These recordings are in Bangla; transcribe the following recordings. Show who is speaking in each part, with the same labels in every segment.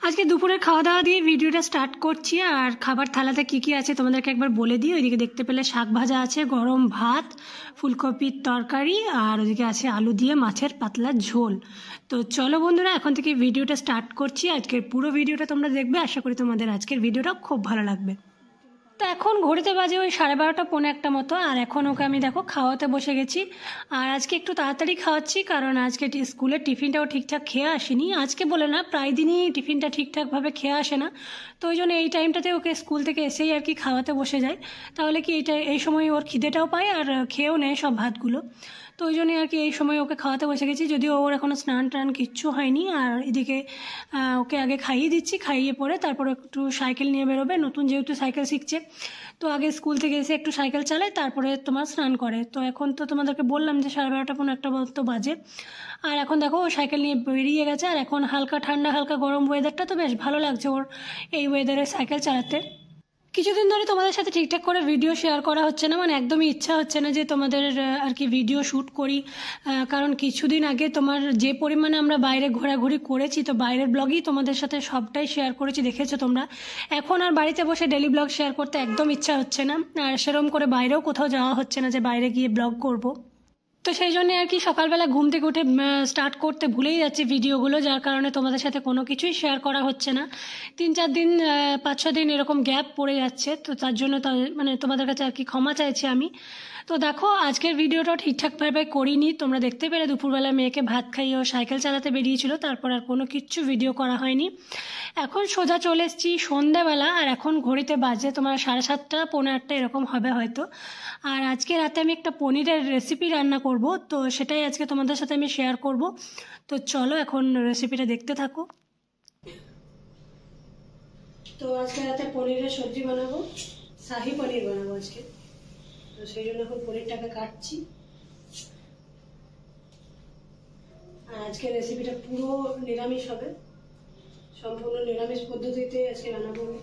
Speaker 1: আজকে দুপুরে খাওয়া দাওয়া দিয়ে ভিডিওটা স্টার্ট করছি। আর খাবার থালাতে কি কি আছে তোমাদেরকে একবার বলে দিই। ওইদিকে দেখতে পেলে শাক ভাজা আছে, গরম ভাত, ফুলকপির তরকারি, আর ওইদিকে আছে আলু দিয়ে মাছের পাতলা ঝোল। তো চলো বন্ধুরা, এখন থেকে ভিডিওটা স্টার্ট করছি। আজকের পুরো ভিডিওটা তোমরা দেখবে, আশা করি তোমাদের আজকের ভিডিওটা খুব ভালো লাগবে। তো এখন ঘড়িতে বাজে ওই 12:30 পৌনে একটা মতো। আর এখন ওকে আমি দেখো খাওয়াতে বসে গেছি। আর আজকে একটু তাড়াতাড়ি খাওয়াচ্ছি, কারণ আজকে স্কুলের টিফিনটাও ঠিকঠাক খেয়ে আসেনি। আজকে বলে না, প্রায় দিনই টিফিনটা ঠিকঠাকভাবে খেয়ে আসে না। তো ওই জন্য এই টাইমটাতে ওকে স্কুল থেকে এসেই আর কি খাওয়াতে বসে যায়। তাহলে কি এই সময় ওর খিদেটাও পায় আর খেয়েও নেয় সব ভাতগুলো। তো ওই জন্যই আর কি এই সময় ওকে খাওয়াতে বসে গেছি, যদিও ওর এখনও স্নান টান কিচ্ছু হয়নি। আর এদিকে ওকে আগে খাইয়ে দিচ্ছি, খাইয়ে পরে তারপর একটু সাইকেল নিয়ে বেরোবে, নতুন যেহেতু সাইকেল শিখছে। তো আগে স্কুল থেকে এসে একটু সাইকেল চালায়, তারপরে তোমার স্নান করে। তো এখন তো তোমাদেরকে বললাম যে 12:30 পৌনে একটা মতো বাজে। আর এখন দেখো ও সাইকেল নিয়ে বেরিয়ে গেছে। আর এখন হালকা ঠান্ডা হালকা গরম ওয়েদারটা, তো বেশ ভালো লাগছে ওর এই ওয়েদারে সাইকেল চালাতে। কিছুদিন ধরে তোমাদের সাথে ঠিকঠাক করে ভিডিও শেয়ার করা হচ্ছে না, মানে একদমই ইচ্ছা হচ্ছে না যে তোমাদের আর কি ভিডিও শ্যুট করি। কারণ কিছুদিন আগে তোমার যে পরিমাণে আমরা বাইরে ঘোরাঘুরি করেছি, তো বাইরের ব্লগই তোমাদের সাথে সবটাই শেয়ার করেছি, দেখেছো তোমরা। এখন আর বাড়িতে বসে ডেলি ব্লগ শেয়ার করতে একদম ইচ্ছা হচ্ছে না। আর সেরকম করে বাইরেও কোথাও যাওয়া হচ্ছে না যে বাইরে গিয়ে ব্লগ করব। তো সেই জন্যে আর কি সকালবেলা ঘুম থেকে উঠে স্টার্ট করতে ভুলেই যাচ্ছি ভিডিওগুলো, যার কারণে তোমাদের সাথে কোনো কিছুই শেয়ার করা হচ্ছে না। 3-4 দিন 5-6 দিন এরকম গ্যাপ পড়ে যাচ্ছে। তো তার জন্য মানে তোমাদের কাছে আর কি ক্ষমা চাইছি আমি। তো দেখো আজকের ভিডিওটাও ঠিকঠাকভাবে করিনি, তোমরা দেখতে পেলে দুপুরবেলা মেয়েকে ভাত খাইয়ে ও সাইকেল চালাতে বেরিয়েছিল, তারপর আর কোনো কিচ্ছু ভিডিও করা হয়নি। এখন সোজা চলে এসেছি সন্ধ্যাবেলা। আর এখন ঘড়িতে বাজে তোমার 7:30 পৌনে 8 এরকম হবে হয়তো। আর আজকে রাতে আমি একটা পনিরের রেসিপি রান্না করব, তো সেটাই আজকে তোমাদের সাথে আমি শেয়ার করব। তো চলো এখন রেসিপিটা দেখতে থাকো। তো আজকে রাতে পনিরের সবজি বানাবো, শাহি পনির বানাবো আজকে। তো সেই জন্য এখন পনিরটাকে কাটছি। আর আজকে রেসিপিটা পুরো নিরামিষ হবে, সম্পূর্ণ নিরামিষ পদ্ধতিতে আজকে রান্না করবো।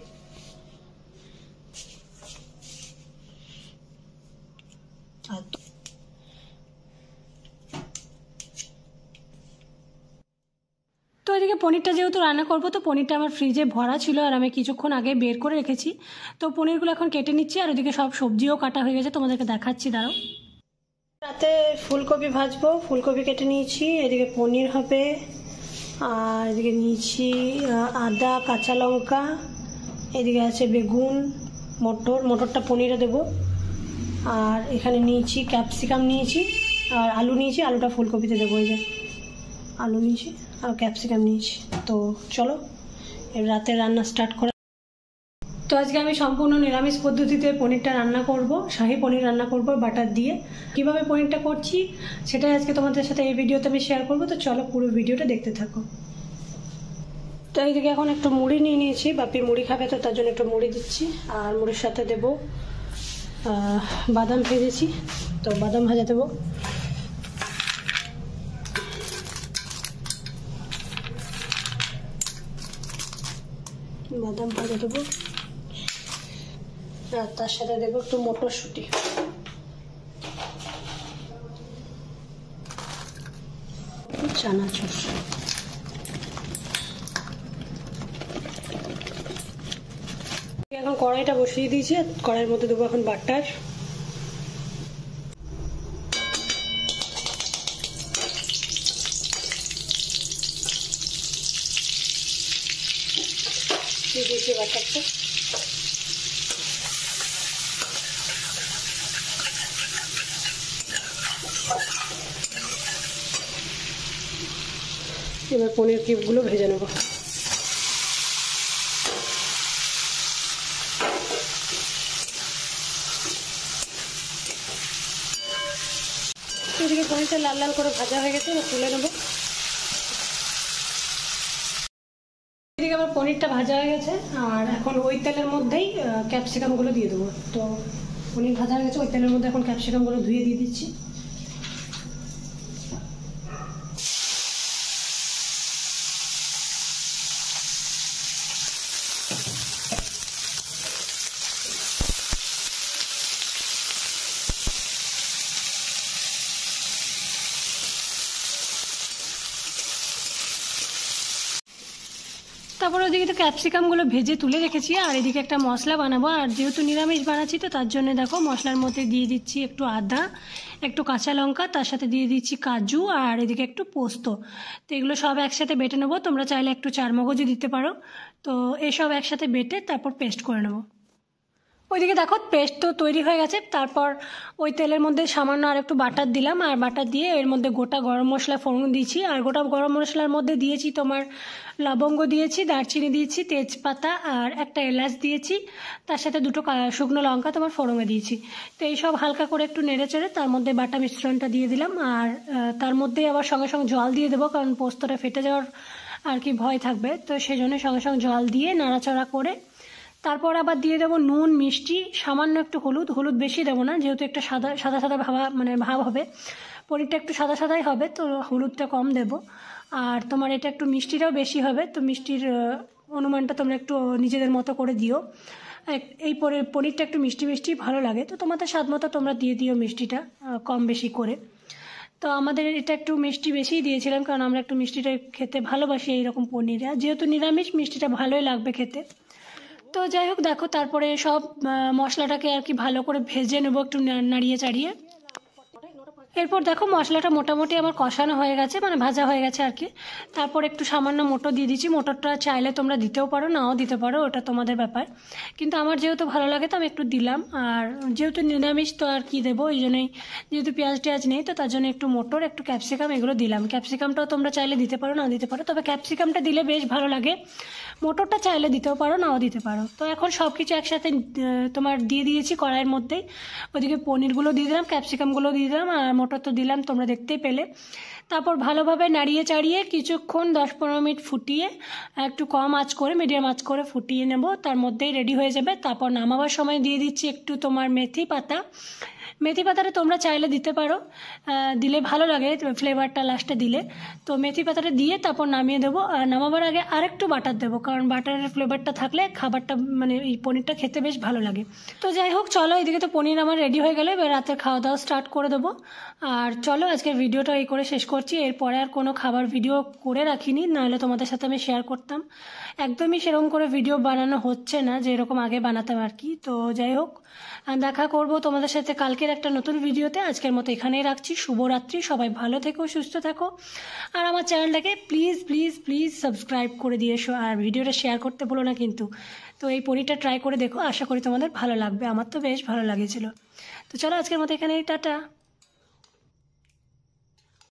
Speaker 1: তো এদিকে পনিরটা যেহেতু রান্না করবো, তো পনিরটা আমার ফ্রিজে ভরা ছিল আর আমি কিছুক্ষণ আগে বের করে রেখেছি। তো পনিরগুলো এখন কেটে নিচ্ছি। আর ওদিকে সব সবজিও কাটা হয়ে গেছে, তোমাদেরকে দেখাচ্ছি, দাঁড়াও। রাতে ফুলকপি ভাজবো, ফুলকপি কেটে নিয়েছি। এদিকে পনির হবে। আর এদিকে নিয়েছি আদা, কাঁচা লঙ্কা, এদিকে আছে বেগুন, মটরটা পনিরে দেবো। আর এখানে নিয়েছি ক্যাপসিকাম নিয়েছি, আর আলু নিয়েছি, আলুটা ফুলকপিতে দেবো। এই যে আলু নিয়েছি আর ক্যাপসিকাম নিয়েছি। তো চলো এবার রাতে রান্না স্টার্ট করা। তো আজকে আমি সম্পূর্ণ নিরামিষ পদ্ধতিতে পনিরটা রান্না করব, শাহি পনির রান্না করব বাটার দিয়ে। কিভাবে পনিরটা করছি সেটাই আজকে তোমাদের সাথে এই ভিডিওতে আমি শেয়ার করব। তো চলো পুরো ভিডিওটা দেখতে থাকো। তো এইদিকে এখন একটু মুড়ি নিয়ে নিয়েছি, বাপি মুড়ি খাবে, তো তার জন্য একটু মুড়ি দিচ্ছি। আর মুড়ির সাথে দেবো বাদাম ভেজেছি, তো বাদাম ভাজা দেবো। বাদাম ভাজা দেবো। আর তার সাথে দেবো একটু মটরশুঁটি। চানাচুর। এখন কড়াইটা বসিয়ে দিয়েছি, কড়াইয়ের মধ্যে দেবো এখন বাটার। দিয়েছি বাটারটা। এবার পনির কিউবগুলো ভেজে নেব। এদিকে পনিরটা লাল লাল করে ভাজা হয়ে গেছে, তুলে নেব। এদিকে আমার পনিরটা ভাজা হয়ে গেছে। আর এখন ওই তেলের মধ্যেই ক্যাপসিকামগুলো দিয়ে দেবো। তো পনির ভাজা হয়ে গেছে, ওই তেলের মধ্যে এখন ক্যাপসিকামগুলো ধুয়ে দিয়ে দিচ্ছি। তারপর ওদিকে তো ক্যাপসিকামগুলো ভেজে তুলে রেখেছি, আর এদিকে একটা মশলা বানাবো। আর যেহেতু নিরামিষ বানাচ্ছি তো তার জন্য দেখো মশলার মধ্যে দিয়ে দিচ্ছি একটু আদা, একটু কাঁচা লঙ্কা, তার সাথে দিয়ে দিচ্ছি কাজু, আর এদিকে একটু পোস্ত। তো এগুলো সব একসাথে বেটে নেবো। তোমরা চাইলে একটু চারমগজও দিতে পারো। তো এসব একসাথে বেটে তারপর পেস্ট করে নেবো। ওইদিকে দেখো পেস্ট তো তৈরি হয়ে গেছে। তারপর ওই তেলের মধ্যে সামান্য আর একটু বাটার দিলাম, আর বাটার দিয়ে এর মধ্যে গোটা গরম মশলা ফোড়ন দিয়েছি। আর গোটা গরম মশলার মধ্যে দিয়েছি তোমার লবঙ্গ দিয়েছি, দারচিনি দিয়েছি, তেজপাতা আর একটা এলাচ দিয়েছি, তার সাথে দুটো শুকনো লঙ্কা তোমার ফোড়নে দিয়েছি। তো এইসব হালকা করে একটু নেড়ে চেড়ে তার মধ্যে বাটা মিশ্রণটা দিয়ে দিলাম। আর তার মধ্যেই আবার সঙ্গে সঙ্গে জল দিয়ে দেবো, কারণ পোস্তটা ফেটে যাওয়ার আর কি ভয় থাকবে। তো সেই জন্য সঙ্গে সঙ্গে জল দিয়ে নাড়াচাড়া করে তারপর আবার দিয়ে দেবো নুন, মিষ্টি, সামান্য একটু হলুদ। হলুদ বেশি দেবো না, যেহেতু একটা সাদা সাদা সাদা ভাব হবে, পনিরটা একটু সাদা সাদাই হবে, তো হলুদটা কম দেবো। আর তোমার এটা একটু মিষ্টিটাও বেশি হবে, তো মিষ্টির অনুমানটা তোমরা একটু নিজেদের মতো করে দিও। এই পনিরটা একটু মিষ্টি মিষ্টি ভালো লাগে, তো তোমাদের স্বাদ মতো তোমরা দিয়ে দিও মিষ্টিটা কম বেশি করে। তো আমাদের এটা একটু মিষ্টি বেশিই দিয়েছিলাম, কারণ আমরা একটু মিষ্টিটা খেতে ভালোবাসি এইরকম পনিরে। আর যেহেতু নিরামিষ, মিষ্টিটা ভালোই লাগবে খেতে। তো যাই হোক দেখো, তারপরে সব মশলাটাকে আর কি ভালো করে ভেজে নেবো একটু নাড়িয়ে চাড়িয়ে। এরপর দেখো মশলাটা মোটামুটি আমার কষানো হয়ে গেছে, মানে ভাজা হয়ে গেছে আর কি। তারপর একটু সামান্য মটর দিয়ে দিচ্ছি। মটরটা চাইলে তোমরা দিতেও পারো, নাও দিতে পারো, ওটা তোমাদের ব্যাপার। কিন্তু আমার যেহেতু ভালো লাগে তো আমি একটু দিলাম। আর যেহেতু নিরামিষ তো আর কি দেবো, এই জন্যই, যেহেতু পেঁয়াজ টেয়াজ নেই তো তার জন্য একটু মটর, একটু ক্যাপসিকাম এগুলো দিলাম। ক্যাপসিকামটাও তোমরা চাইলে দিতে পারো, নাও দিতে পারো, তবে ক্যাপসিকামটা দিলে বেশ ভালো লাগে। মটরটা চাইলে দিতেও পারো, নাও দিতে পারো। তো এখন সব কিছু একসাথে তোমার দিয়ে দিয়েছি কড়াইয়ের মধ্যেই। ওইদিকে পনিরগুলো দিয়ে দিলাম, ক্যাপসিকামগুলো দিয়ে দিলাম, আর মটর তো দিলাম, তোমরা দেখতেই পেলে। তারপর ভালোভাবে নাড়িয়ে চাড়িয়ে কিছুক্ষণ 10-15 মিনিট ফুটিয়ে একটু কম আঁচ করে, মিডিয়াম আঁচ করে ফুটিয়ে নেব। তার মধ্যেই রেডি হয়ে যাবে। তারপর নামাবার সময় দিয়ে দিচ্ছি একটু তোমার মেথি পাতা। মেথি পাতাটা তোমরা চাইলে দিতে পারো, দিলে ভালো লাগে ফ্লেভারটা লাস্টে দিলে। তো মেথি পাতাটা দিয়ে তারপর নামিয়ে দেবো। আর নামাবার আগে আরেকটু বাটার দেবো, কারণ বাটারের ফ্লেভারটা থাকলে খাবারটা মানে এই পনিরটা খেতে বেশ ভালো লাগে। তো যাই হোক চলো, এদিকে তো পনির আমার রেডি হয়ে গেলে এবার রাতের খাওয়া দাওয়া স্টার্ট করে দেবো। আর চলো আজকের ভিডিওটা এই করে শেষ করছি। এরপরে আর কোনো খাবার ভিডিও করে রাখিনি, নাহলে তোমাদের সাথে আমি শেয়ার করতাম। একদমই সেরকম করে ভিডিও বানানো হচ্ছে না যে এরকম আগে বানাতাম আর কি। তো যাই হোক, দেখা করব তোমাদের সাথে কালকের একটা নতুন ভিডিওতে। আজকের মতো এখানেই রাখছি। শুভরাত্রি, সবাই ভালো থেকো, সুস্থ থাকো। আর আমার চ্যানেলটাকে প্লিজ প্লিজ প্লিজ সাবস্ক্রাইব করে দিয়ে এসো, আর ভিডিওটা শেয়ার করতে ভুলো না কিন্তু। তো এই পনিরটা ট্রাই করে দেখো, আশা করি তোমাদের ভালো লাগবে। আমার তো বেশ ভালো লাগেছিল। তো চলো আজকের মতো এখানেই, টাটা।